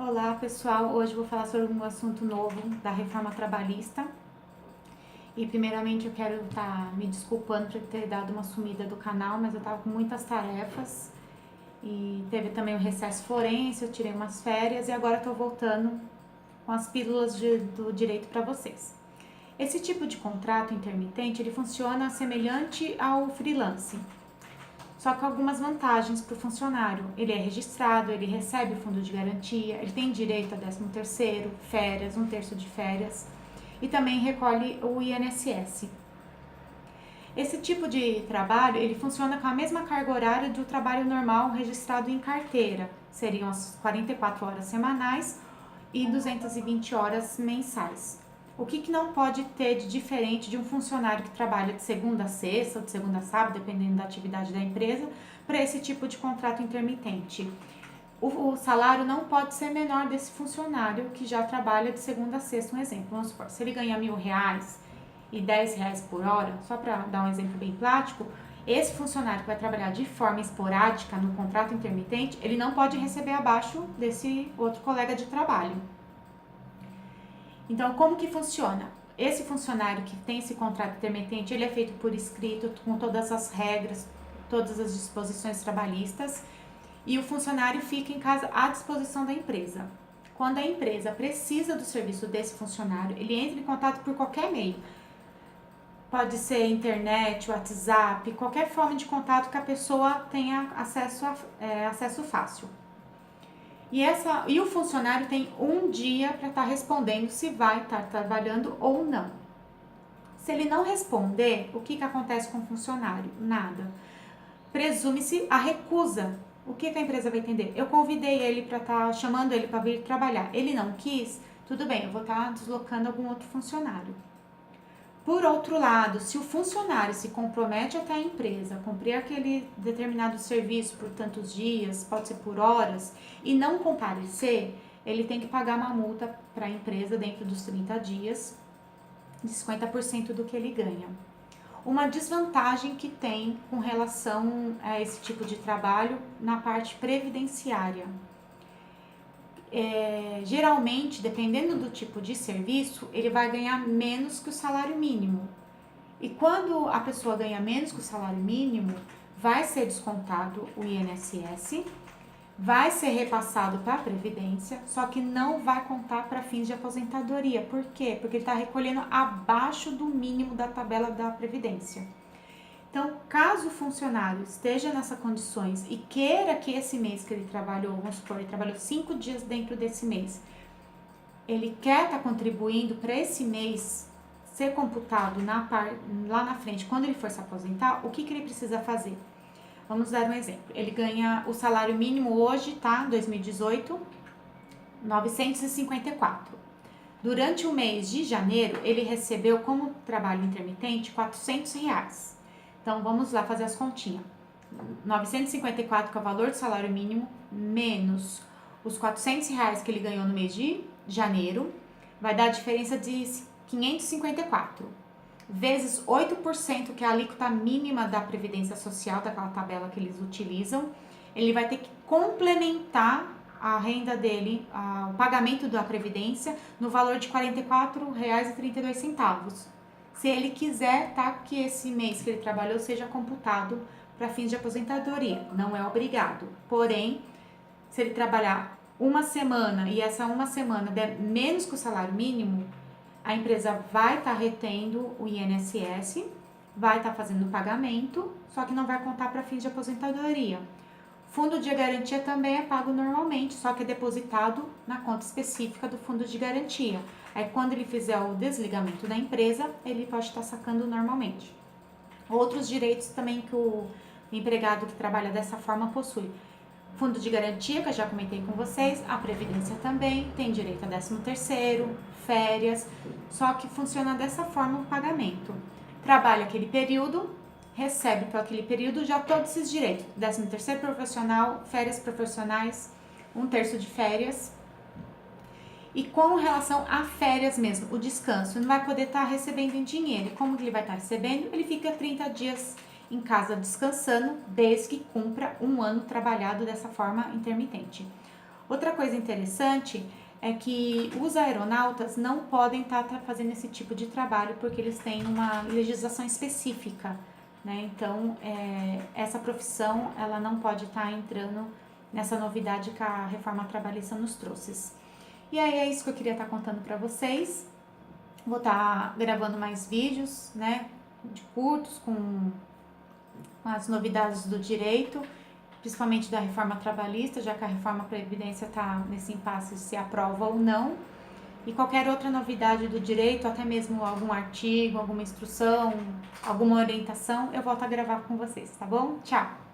Olá pessoal, hoje eu vou falar sobre um assunto novo da reforma trabalhista e primeiramente eu quero estar me desculpando por ter dado uma sumida do canal, mas eu estava com muitas tarefas e teve também o recesso forense, eu tirei umas férias e agora estou voltando com as pílulas do direito para vocês. Esse tipo de contrato intermitente ele funciona semelhante ao freelance, só com algumas vantagens para o funcionário. Ele é registrado, ele recebe o fundo de garantia, ele tem direito a 13º, férias, 1/3 de férias e também recolhe o INSS. Esse tipo de trabalho, ele funciona com a mesma carga horária do trabalho normal registrado em carteira. Seriam as 44 horas semanais e 220 horas mensais. O que não pode ter de diferente de um funcionário que trabalha de segunda a sexta ou de segunda a sábado, dependendo da atividade da empresa, para esse tipo de contrato intermitente? O salário não pode ser menor desse funcionário que já trabalha de segunda a sexta, um exemplo. Vamos supor, se ele ganha R$ 1.000 e R$ 10 por hora, só para dar um exemplo bem prático, esse funcionário que vai trabalhar de forma esporádica no contrato intermitente, ele não pode receber abaixo desse outro colega de trabalho. Então, como que funciona? Esse funcionário que tem esse contrato intermitente, ele é feito por escrito, com todas as regras, todas as disposições trabalhistas, e o funcionário fica em casa à disposição da empresa. Quando a empresa precisa do serviço desse funcionário, ele entra em contato por qualquer meio. Pode ser internet, WhatsApp, qualquer forma de contato que a pessoa tenha acesso fácil. E o funcionário tem um dia para estar respondendo se vai estar trabalhando ou não. Se ele não responder, o que acontece com o funcionário? Nada. Presume-se a recusa. O que a empresa vai entender? Eu convidei ele para estar chamando ele para vir trabalhar. Ele não quis? Tudo bem, eu vou estar deslocando algum outro funcionário. Por outro lado, se o funcionário se compromete até a empresa, cumprir aquele determinado serviço por tantos dias, pode ser por horas, e não comparecer, ele tem que pagar uma multa para a empresa dentro dos 30 dias, de 50% do que ele ganha. Uma desvantagem que tem com relação a esse tipo de trabalho na parte previdenciária. Geralmente, dependendo do tipo de serviço, ele vai ganhar menos que o salário mínimo. E quando a pessoa ganha menos que o salário mínimo, vai ser descontado o INSS, vai ser repassado para a Previdência, só que não vai contar para fins de aposentadoria. Por quê? Porque ele está recolhendo abaixo do mínimo da tabela da Previdência. Então, caso o funcionário esteja nessas condições e queira que esse mês que ele trabalhou, vamos supor, ele trabalhou 5 dias dentro desse mês, ele quer estar contribuindo para esse mês ser computado lá na frente, quando ele for se aposentar, o que ele precisa fazer? Vamos dar um exemplo. Ele ganha o salário mínimo hoje, tá? 2018, 954. Durante o mês de janeiro, ele recebeu como trabalho intermitente R$ 400. Então, vamos lá fazer as continhas. 954, que é o valor do salário mínimo, menos os R$ 400 que ele ganhou no mês de janeiro, vai dar a diferença de 554. Vezes 8%, que é a alíquota mínima da Previdência Social, daquela tabela que eles utilizam, ele vai ter que complementar a renda dele, o pagamento da Previdência, no valor de R$ 44,32. Se ele quiser, tá, que esse mês que ele trabalhou seja computado para fins de aposentadoria. Não é obrigado. Porém, se ele trabalhar uma semana e essa uma semana der menos que o salário mínimo, a empresa vai estar retendo o INSS, vai estar fazendo o pagamento, só que não vai contar para fins de aposentadoria. Fundo de garantia também é pago normalmente, só que é depositado na conta específica do fundo de garantia. Aí, quando ele fizer o desligamento da empresa, ele pode estar sacando normalmente. Outros direitos também que o empregado que trabalha dessa forma possui. Fundo de garantia, que eu já comentei com vocês, a Previdência também, tem direito a 13º, férias, só que funciona dessa forma o pagamento. Trabalha aquele período, recebe por aquele período já todos esses direitos, 13º profissional, férias profissionais, 1/3 de férias. E com relação a férias mesmo, o descanso, não vai poder estar recebendo em dinheiro. Como que ele vai estar recebendo? Ele fica 30 dias em casa descansando, desde que cumpra um ano trabalhado dessa forma intermitente. Outra coisa interessante é que os aeronautas não podem estar fazendo esse tipo de trabalho porque eles têm uma legislação específica, né? Então, essa profissão, ela não pode estar entrando nessa novidade que a reforma trabalhista nos trouxe. E aí é isso que eu queria estar contando para vocês. Vou estar gravando mais vídeos, né, de curtos com as novidades do direito, principalmente da reforma trabalhista, já que a reforma Previdência está nesse impasse se aprova ou não. E qualquer outra novidade do direito, até mesmo algum artigo, alguma instrução, alguma orientação, eu volto a gravar com vocês, tá bom? Tchau!